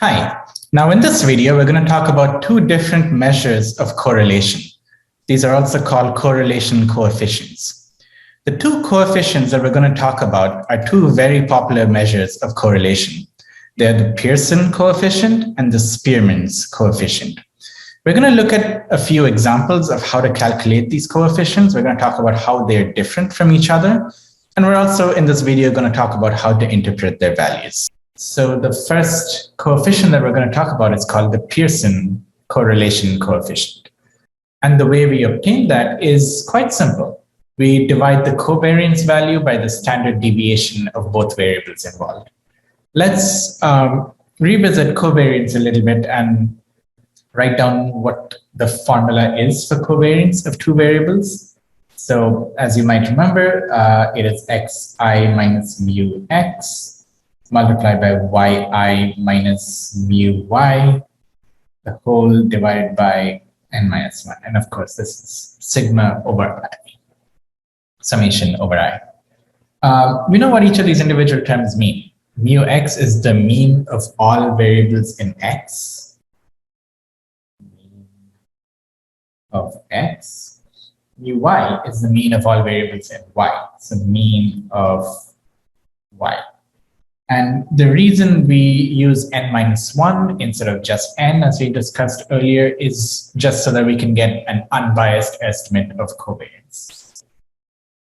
Hi. Now in this video, we're going to talk about two different measures of correlation. These are also called correlation coefficients. The two coefficients that we're going to talk about are two very popular measures of correlation. They're the Pearson coefficient and the Spearmint coefficient. We're going to look at a few examples of how to calculate these coefficients. We're going to talk about how they're different from each other. And we're also in this video going to talk about how to interpret their values. So the first coefficient that we're going to talk about is called the Pearson correlation coefficient. And the way we obtain that is quite simple. We divide the covariance value by the standard deviation of both variables involved. Let's revisit covariance a little bit and write down what the formula is for covariance of two variables. So as you might remember, it is xi minus mu x multiplied by yi minus mu y, the whole divided by n minus 1. And of course, this is sigma over I, summation over I. We know what each of these individual terms mean. Mu x is the mean of all variables in x. Mean of x. Mu y is the mean of all variables in y. So mean of y. And the reason we use n minus 1 instead of just n, as we discussed earlier, is just so that we can get an unbiased estimate of covariance.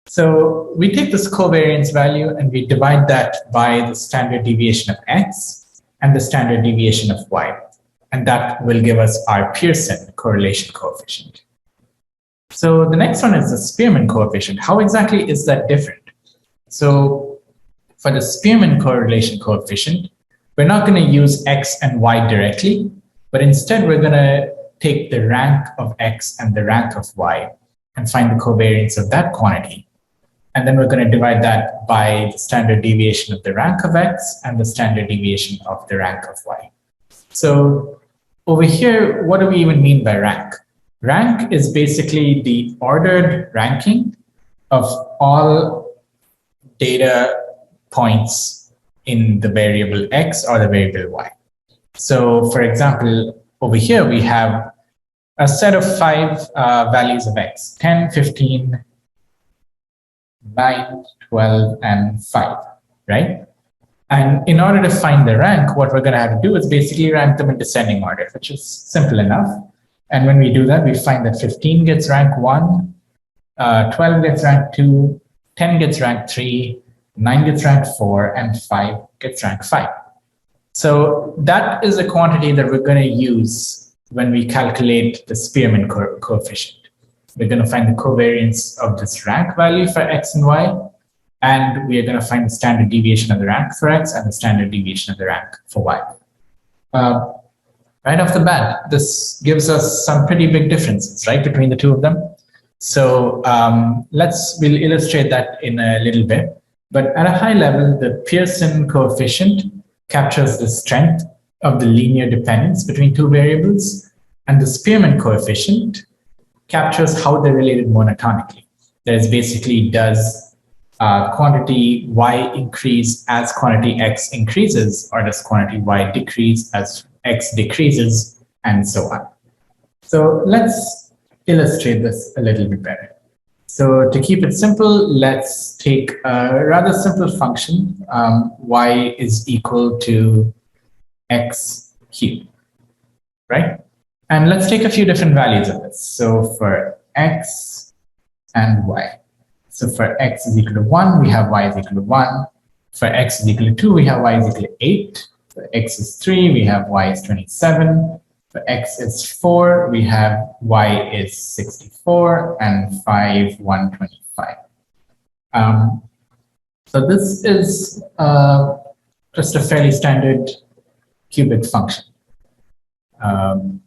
So we take this covariance value and we divide that by the standard deviation of x and the standard deviation of y. And that will give us our Pearson correlation coefficient. So the next one is the Spearmint coefficient. How exactly is that different? So for the Spearmint correlation coefficient, we're not going to use x and y directly, but instead we're going to take the rank of x and the rank of y and find the covariance of that quantity. And then we're going to divide that by the standard deviation of the rank of x and the standard deviation of the rank of y. So over here, what do we even mean by rank? Rank is basically the ordered ranking of all data points in the variable x or the variable y. So for example, over here we have a set of 5 values of x, 10, 15, 9, 12, and 5, right? And in order to find the rank, what we're going to have to do is basically rank them in descending order, which is simple enough. And when we do that, we find that 15 gets rank 1, 12 gets rank 2, 10 gets rank 3, 9 gets rank 4, and 5 gets rank 5. So that is a quantity that we're going to use when we calculate the Spearmint coefficient. We're going to find the covariance of this rank value for x and y, and we are going to find the standard deviation of the rank for x and the standard deviation of the rank for y. Right off the bat, this gives us some pretty big differences, right, between the two of them. So we'll illustrate that in a little bit. But at a high level, the Pearson coefficient captures the strength of the linear dependence between two variables, and the Spearmint coefficient captures how they're related monotonically. That is basically, does quantity y increase as quantity x increases, or does quantity y decrease as x decreases, and so on. So let's illustrate this a little bit better. So to keep it simple, let's take a rather simple function, y is equal to x cubed, right? And let's take a few different values of this. So for x and y. So for x is equal to 1, we have y is equal to 1. For x is equal to 2, we have y is equal to 8. For x is 3, we have y is 27. For x is 4, we have y is 64, and 5, 125. So this is just a fairly standard cubic function. And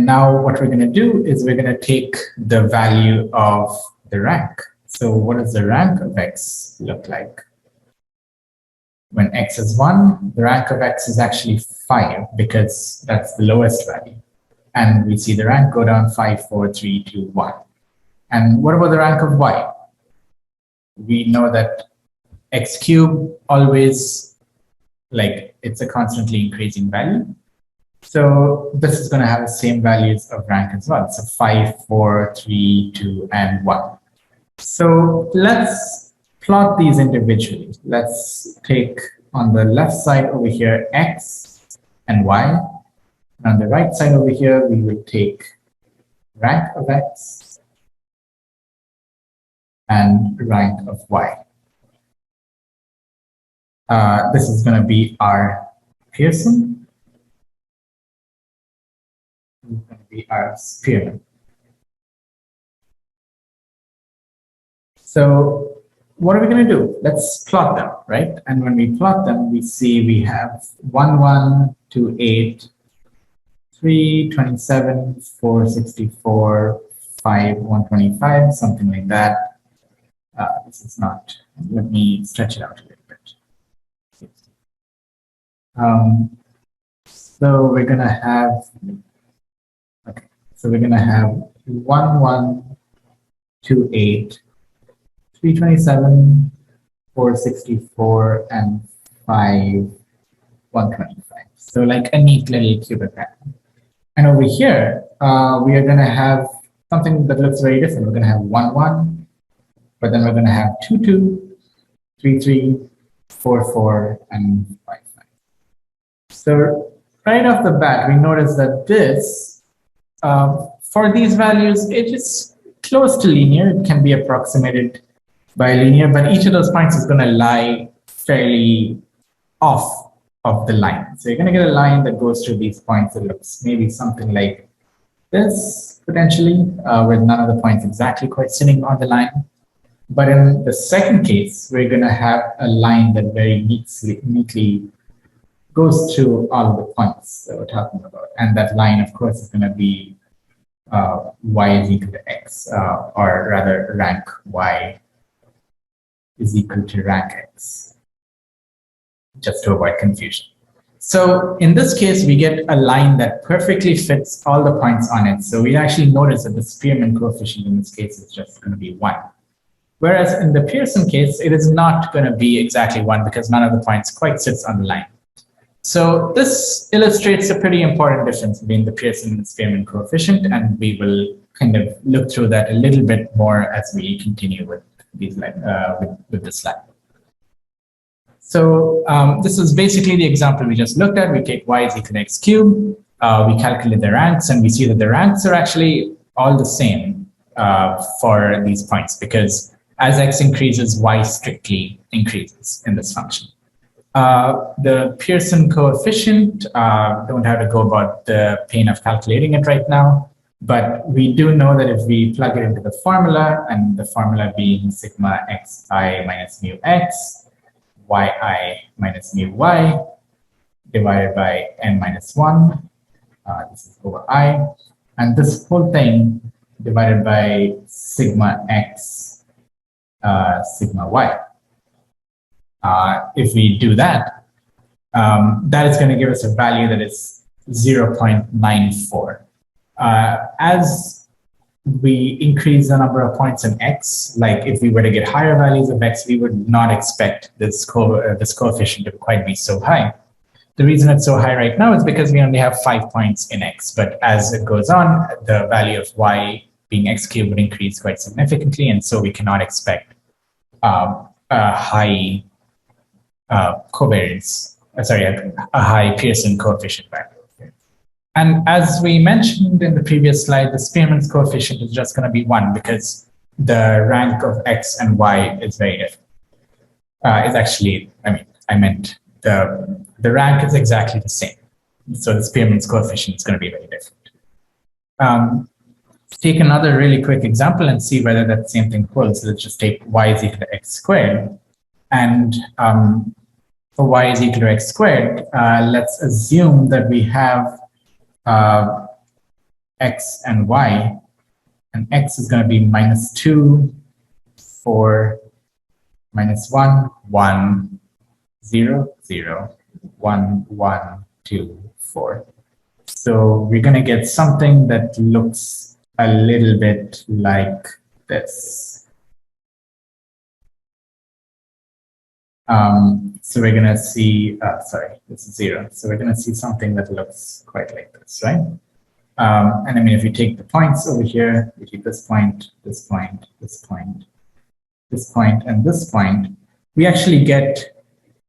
now what we're going to do is we're going to take the value of the rank. So what does the rank of x look like? When x is 1, the rank of x is actually 5 because that's the lowest value. And we see the rank go down 5, 4, 3, 2, 1. And what about the rank of y? We know that x cubed always, like, it's a constantly increasing value. So this is going to have the same values of rank as well. So 5, 4, 3, 2, and 1. So let's plot these individually. Let's take on the left side over here X and Y. And on the right side over here, we will take rank of X and rank of Y. This is going to be our Pearson. This is going to be our Spearmint. So what are we going to do? Let's plot them, right? And when we plot them, we see we have 1, 1, 2, 8, 3, 27, 4, 64, 5, 125, something like that. This is not, let me stretch it out a little bit. So we're going to have, okay, so we're going to have 1, 1, 2, 8, 327, 464, and 5, 125. So like a neat little cubic pattern. And over here, we are going to have something that looks very different. We're going to have 1, 1, but then we're going to have 2, 2, 3, 3, 4, 4, and 5, 5. So right off the bat, we notice that this, for these values, it is close to linear. It can be approximated by linear, but each of those points is going to lie fairly off of the line. So you're going to get a line that goes through these points that looks maybe something like this, potentially, with none of the points exactly quite sitting on the line. But in the second case, we're going to have a line that very neatly goes through all of the points that we're talking about. And that line, of course, is going to be y is equal to x, or rather rank y is equal to rank x, just to avoid confusion. So in this case, we get a line that perfectly fits all the points on it. So we actually notice that the Spearmint coefficient in this case is just going to be 1. Whereas in the Pearson case, it is not going to be exactly 1 because none of the points quite sits on the line. So this illustrates a pretty important difference between the Pearson and Spearmint coefficient, and we will kind of look through that a little bit more as we continue with these with this slide. So this is basically the example we just looked at. We take y is equal to x cubed. We calculate the ranks, and we see that the ranks are actually all the same for these points, because as x increases, y strictly increases in this function. The Pearson coefficient, don't have to go about the pain of calculating it right now, but we do know that if we plug it into the formula, and the formula being sigma xi minus mu x, yi minus mu y, divided by n minus 1, this is over I, and this whole thing divided by sigma x, sigma y. If we do that, that is going to give us a value that is 0.94. As we increase the number of points in x, like if we were to get higher values of x, we would not expect this coefficient to quite be so high. The reason it's so high right now is because we only have 5 points in x, but as it goes on, the value of y being x cubed would increase quite significantly, and so we cannot expect a high covariance, a high Pearson coefficient value. And as we mentioned in the previous slide, the Spearmint coefficient is just going to be 1 because the rank of x and y is very different. It's actually, I meant the rank is exactly the same. So the Spearmint coefficient is going to be very different. Let's take another really quick example and see whether that same thing holds. So let's just take y is equal to x squared. And for y is equal to x squared, let's assume that we have x and y, and x is going to be minus 2, 4, minus 1, 1, 0, 0, 1, 1, 2, 4. So we're going to get something that looks a little bit like this. So we're going to see, sorry, this is 0. So we're going to see something that looks quite like this, right? And I mean, if you take the points over here, you take this point, this point, this point, this point, and this point, we actually get,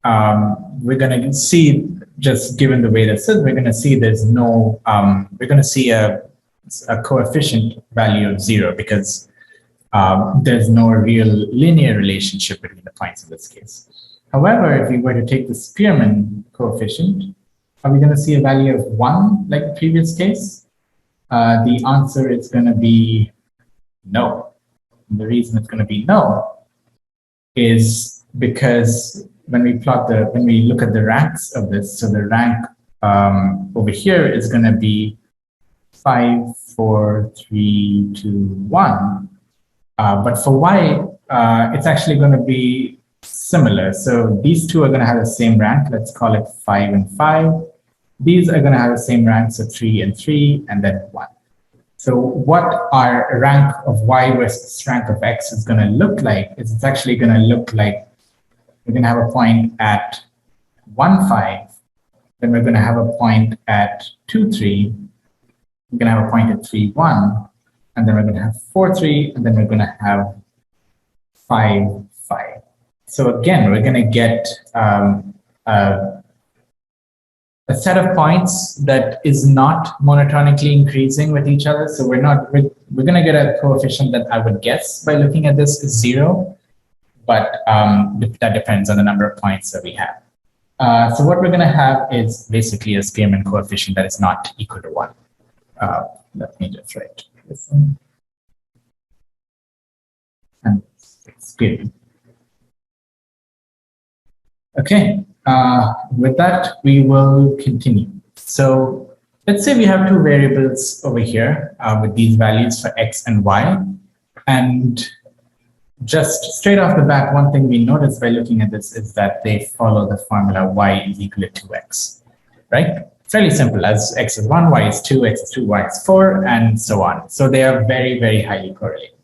we're going to see, just given the way this is, we're going to see there's no, we're going to see a coefficient value of 0 because there's no real linear relationship between the points in this case. However, if we were to take the Spearmint coefficient, are we going to see a value of 1 like the previous case? The answer is going to be no. And the reason it's going to be no is because when we look at the ranks of this, so the rank over here is going to be 5, 4, 3, 2, 1. But for y, it's actually going to be similar. So these two are going to have the same rank. Let's call it 5 and 5. These are going to have the same rank, so 3 and 3, and then 1. So what our rank of y versus rank of x is going to look like is it's actually going to look like we're going to have a point at 1, 5. Then we're going to have a point at 2, 3. We're going to have a point at 3, 1. And then we're going to have 4, 3. And then we're going to have 5, 5. So again, we're going to get a set of points that is not monotonically increasing with each other. So we're going to get a coefficient that I would guess by looking at this is 0, but that depends on the number of points that we have. So what we're going to have is basically a Spearmint coefficient that is not equal to 1. Let me just write this one. And Spearmint. Okay. With that, we will continue. So let's say we have two variables over here with these values for x and y. And just straight off the bat, one thing we notice by looking at this is that they follow the formula y is equal to 2x, right? Fairly simple, as x is 1, y is 2, x is 2, y is 4, and so on. So they are very, very highly correlated.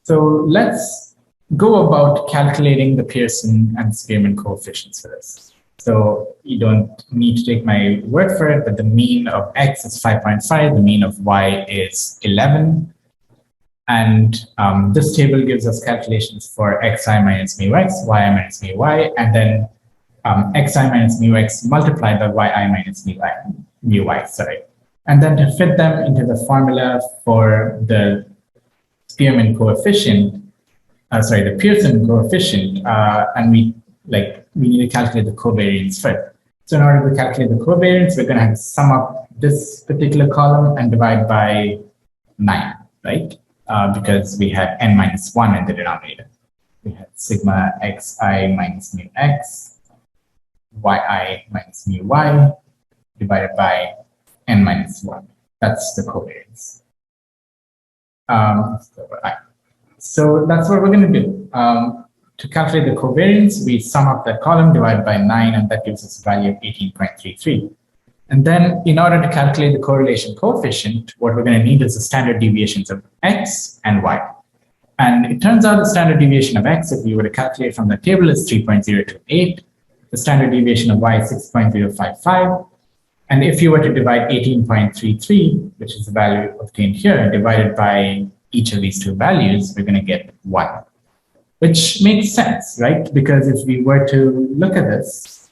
So let's go about calculating the Pearson and Spearmint coefficients for this. So you don't need to take my word for it, but the mean of x is 5.5, the mean of y is 11. And this table gives us calculations for xi minus mu x, yi minus mu y, and then xi minus mu x multiplied by yi minus mu y, sorry. And then to fit them into the formula for the Spearmint coefficient, the Pearson coefficient, and we need to calculate the covariance first. So in order to calculate the covariance, we're going to have to sum up this particular column and divide by 9, right? Because we had n minus 1 in the denominator. We had sigma xi minus mu x, yi minus mu y, divided by n minus 1. That's the covariance. So that's what we're going to do. To calculate the covariance, we sum up that column, divide by 9, and that gives us a value of 18.33. And then in order to calculate the correlation coefficient, what we're going to need is the standard deviations of x and y. And it turns out the standard deviation of x, if we were to calculate from the table, is 3.028. The standard deviation of y is 6.055. And if you were to divide 18.33, which is the value obtained here, divided by each of these two values, we're going to get 1, which makes sense, right? Because if we were to look at this,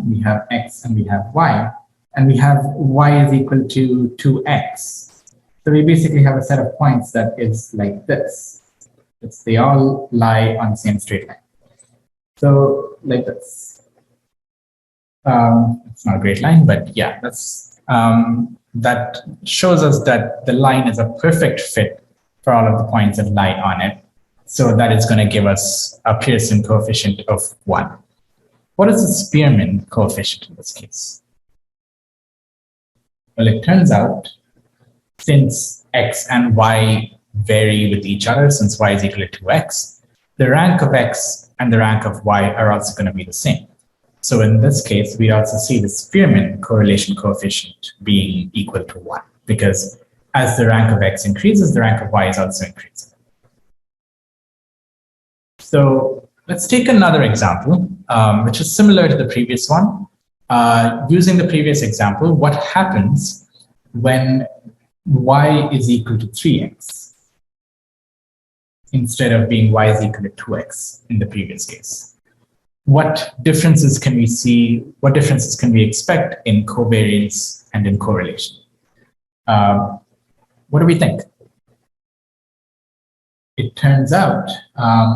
we have x and we have y, and we have y is equal to 2x. So we basically have a set of points that is like this. They all lie on the same straight line. So like this. It's not a great line, but yeah, that shows us that the line is a perfect fit for all of the points that lie on it. So that is going to give us a Pearson coefficient of 1. What is the Spearmint coefficient in this case? Well, it turns out since x and y vary with each other, since y is equal to 2x, the rank of x and the rank of y are also going to be the same. So in this case, we also see the Spearmint correlation coefficient being equal to 1, because as the rank of x increases, the rank of y is also increasing. So let's take another example, which is similar to the previous one. Using the previous example, what happens when y is equal to 3x instead of being y is equal to 2x in the previous case? What differences can we see? What differences can we expect in covariance and in correlation? What do we think? It turns out,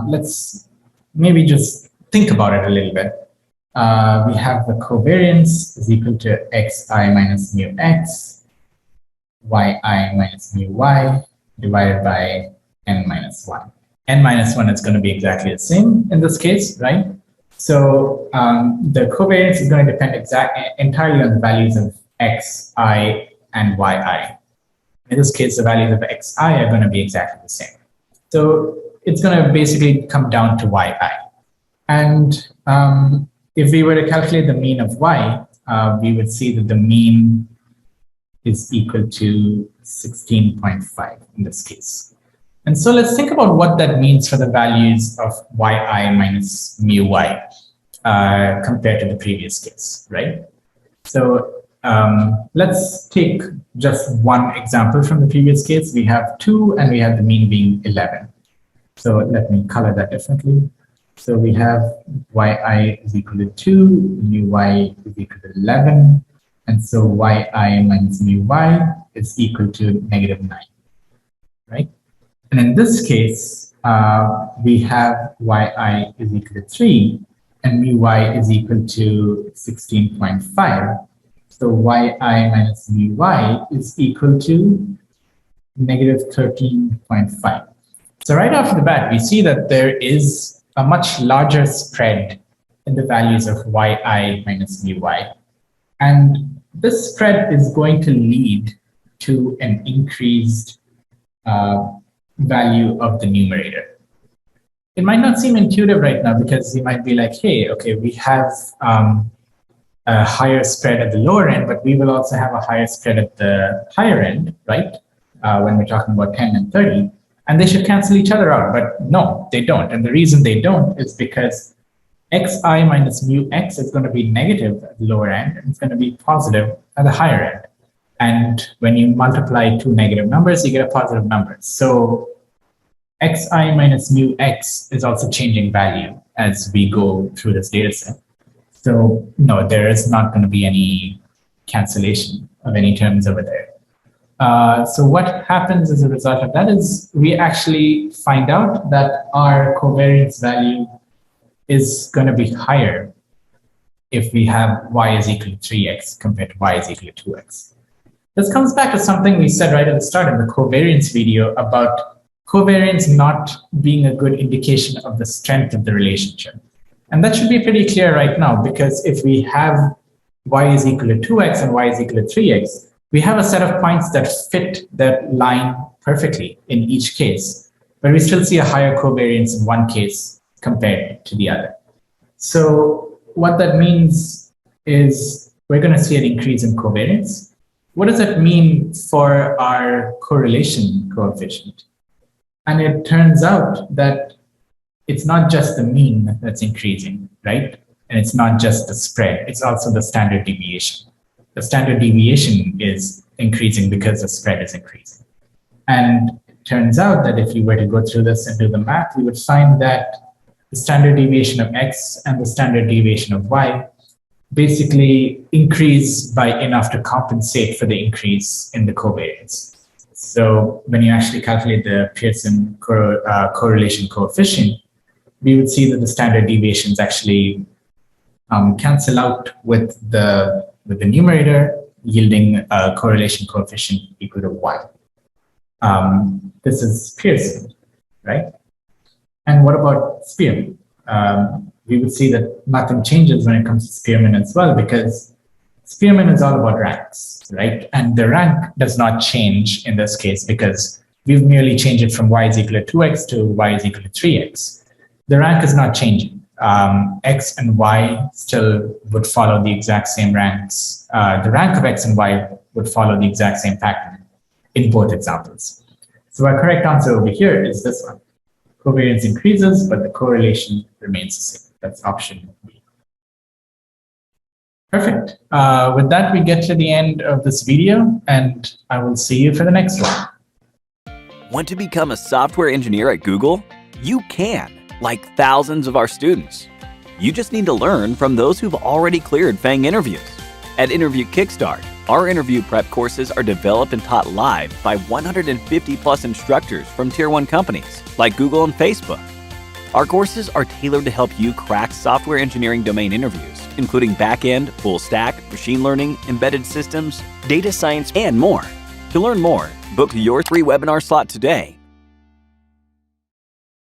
let's maybe just think about it a little bit. We have the covariance is equal to xi minus mu x, yi minus mu y divided by n minus 1. N minus 1 is going to be exactly the same in this case, right? So the covariance is going to depend entirely on the values of xi and yi. In this case, the values of xi are going to be exactly the same. So it's going to basically come down to yi. And if we were to calculate the mean of y, we would see that the mean is equal to 16.5 in this case. And so let's think about what that means for the values of yi minus mu y compared to the previous case, right? So let's take just one example from the previous case. We have 2 and we have the mean being 11. So let me color that differently. So we have yi is equal to 2, mu y is equal to 11. And so yi minus mu y is equal to negative 9, right? And in this case, we have yi is equal to 3 and mu y is equal to 16.5. So yi minus mu y is equal to negative 13.5. So right off the bat, we see that there is a much larger spread in the values of yi minus mu y. And this spread is going to lead to an increased value of the numerator. It might not seem intuitive right now because you might be like, hey, okay, we have a higher spread at the lower end, but we will also have a higher spread at the higher end, right? When we're talking about 10 and 30, and they should cancel each other out, but no, they don't. And the reason they don't is because xi minus mu x is going to be negative at the lower end, and it's going to be positive at the higher end. And when you multiply two negative numbers, you get a positive number. So xi minus mu x is also changing value as we go through this data set. So no, there is not going to be any cancellation of any terms over there. So what happens as a result of that is we actually find out that our covariance value is going to be higher if we have y is equal to 3x compared to y is equal to 2x. This comes back to something we said right at the start in the covariance video about covariance not being a good indication of the strength of the relationship. And that should be pretty clear right now, because if we have y is equal to 2x and y is equal to 3x, we have a set of points that fit that line perfectly in each case, but we still see a higher covariance in one case compared to the other. So what that means is we're going to see an increase in covariance. What does that mean for our correlation coefficient? And it turns out that it's not just the mean that's increasing, right? And it's not just the spread, it's also the standard deviation. The standard deviation is increasing because the spread is increasing. And it turns out that if you were to go through this and do the math, you would find that the standard deviation of x and the standard deviation of y basically increase by enough to compensate for the increase in the covariance. So when you actually calculate the Pearson correlation coefficient, we would see that the standard deviations actually cancel out with the numerator, yielding a correlation coefficient equal to 1. This is Pearson, right? And what about Spearmint? We would see that nothing changes when it comes to Spearmint as well, because Spearmint is all about ranks, right? And the rank does not change in this case because we've merely changed it from y is equal to 2x to y is equal to 3x. The rank is not changing. X and y still would follow the exact same ranks. The rank of x and y would follow the exact same pattern in both examples. So our correct answer over here is this one. Covariance increases, but the correlation remains the same. That's option B. Perfect. With that, we get to the end of this video, and I will see you for the next one. Want to become a software engineer at Google? You can, like thousands of our students. You just need to learn from those who've already cleared FANG interviews. At Interview Kickstart, our interview prep courses are developed and taught live by 150 plus instructors from Tier 1 companies like Google and Facebook. Our courses are tailored to help you crack software engineering domain interviews, including back-end, full stack, machine learning, embedded systems, data science, and more. To learn more, book your free webinar slot today